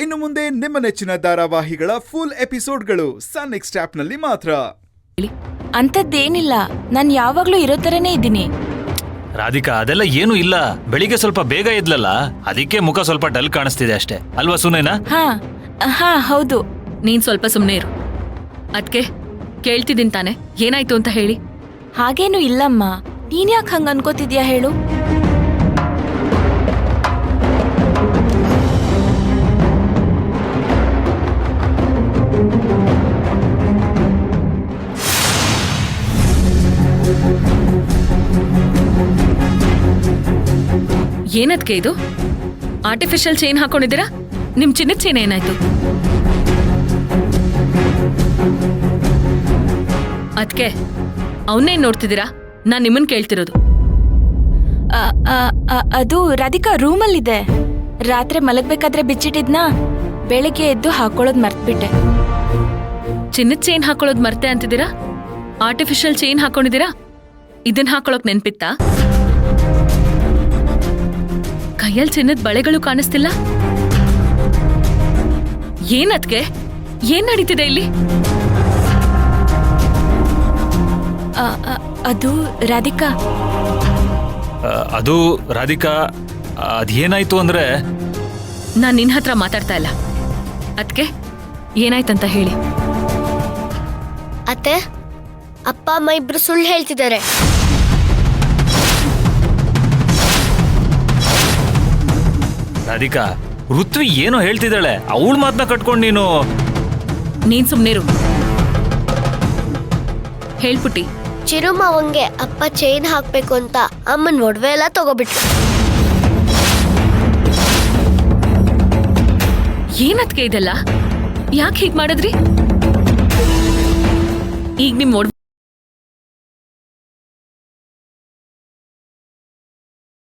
ಇನ್ನು ಮುಂದೆ ನಿಮ್ಮ ನೆಚ್ಚಿನ ಧಾರಾವಾಹಿಗಳ ಫುಲ್ ಎಪಿಸೋಡ್ಗಳು ಸನ್ ನೆಕ್ಸ್ಟ್ ಆಪ್ನಲ್ಲಿ ಮಾತ್ರ. ಅಂತದ್ದೇನಿಲ್ಲ, ನಾನ್ ಯಾವಾಗ್ಲೂ ಇರೋ ತರನೇ ಇದ್ದೀನಿ. ರಾಧಿಕಾ, ಅದೆಲ್ಲ ಏನೂ ಇಲ್ಲ. ಬೆಳಿಗ್ಗೆ ಸ್ವಲ್ಪ ಬೇಗ ಇದ್ಲಲ್ಲ, ಅದಕ್ಕೆ ಮುಖ ಸ್ವಲ್ಪ ಡಲ್ ಕಾಣಿಸ್ತಿದೆ ಅಷ್ಟೇ ಅಲ್ವಾ ಸುನೇನಾ? ಹಾ ಹೌದು. ನೀನ್ ಸ್ವಲ್ಪ ಸುಮ್ನೆ ಇರು. ಅದ್ಕೆ ಕೇಳ್ತಿದ್ದೀನಿ ತಾನೆ, ಏನಾಯ್ತು ಅಂತ ಹೇಳಿ. ಹಾಗೇನು ಇಲ್ಲಮ್ಮ, ನೀನ್ ಯಾಕೆ ಹಂಗ ಅನ್ಕೋತಿದ್ಯಾ ಹೇಳು? ಏನದ್ಕೆ ಇದು ಆರ್ಟಿಫಿಷಿಯಲ್ ಚೈನ್ ಹಾಕೊಂಡಿದ್ದೀರಾ? ನಿಮ್ ಚಿನ್ನದ ಚೈನ್ ಏನಾಯ್ತು? ಅದ್ಕೆ ಅವನ್ನೇನ್ ನೋಡ್ತಿದ್ದೀರಾ? ನಾನ್ ನಿಮ್ಮನ್ ಕೇಳ್ತಿರೋದು. ಅದು ರಾಧಿಕಾ ರೂಮಲ್ಲಿದೆ. ರಾತ್ರಿ ಮಲಗ್ಬೇಕಾದ್ರೆ ಬಿಚ್ಚಿಟ್ಟಿದ್ನ, ಬೆಳಿಗ್ಗೆ ಎದ್ದು ಹಾಕೊಳ್ಳೋದ್ ಮರ್ತ್ಬಿಟ್ಟೆ. ಚಿನ್ನದ ಚೈನ್ ಹಾಕೊಳ್ಳೋದ್ ಮರ್ತೆ ಅಂತಿದ್ದೀರಾ? ಆರ್ಟಿಫಿಷಿಯಲ್ ಚೈನ್ ಹಾಕೊಂಡಿದ್ದೀರಾ? ಇದನ್ ಹಾಕೊಳ್ಳೋಕ್ ನೆನ್ಪಿತ್ತಾ? ಕೈಯಲ್ಲಿ ಚಿನ್ನದ ಬಳೆಗಳು ಕಾಣಿಸ್ತಿಲ್ಲ. ಏನದ್ಕೆ? ಏನ್ ನಡೀತಿದೆ ಇಲ್ಲಿ? ಅದು ರಾಧಿಕಾ ಅದೇನಾಯ್ತು ಅಂದ್ರೆ, ನಾನ್ ನಿನ್ ಹತ್ರ ಮಾತಾಡ್ತಾ ಇಲ್ಲ. ಅದ್ಕೆ ಏನಾಯ್ತಂತ ಹೇಳಿ. ಅತ್ತೆ, ಅಪ್ಪ ಅಮ್ಮ ಇಬ್ರು ಸುಳ್ಳು ಹೇಳ್ತಿದ್ದಾರೆ. ರಾಧಿಕಾ, ಋತ್ವಿ ಏನೋ ಹೇಳ್ತಿದ್ದಾಳೆ, ಅವಳ ಮಾತನ್ನ ಕಟ್ಕೊಂಡು ನೀನ್ ಸುಮ್ನಿರು. ಹೇಳ್ಪುಟ್ಟಿ. ಚಿರುಮಾವಂಗೆ ಅಪ್ಪ ಚೈನ್ ಹಾಕ್ಬೇಕು ಅಂತ ಅಮ್ಮನ್ ಒಡವೆ ಎಲ್ಲ ತಗೋಬಿಟ್ರು. ಏನದ್ಕೆ ಇದೆಲ್ಲ? ಯಾಕೆ ಹೀಗ್ ಮಾಡಿದ್ರಿ? ಈಗ ನಿಮ್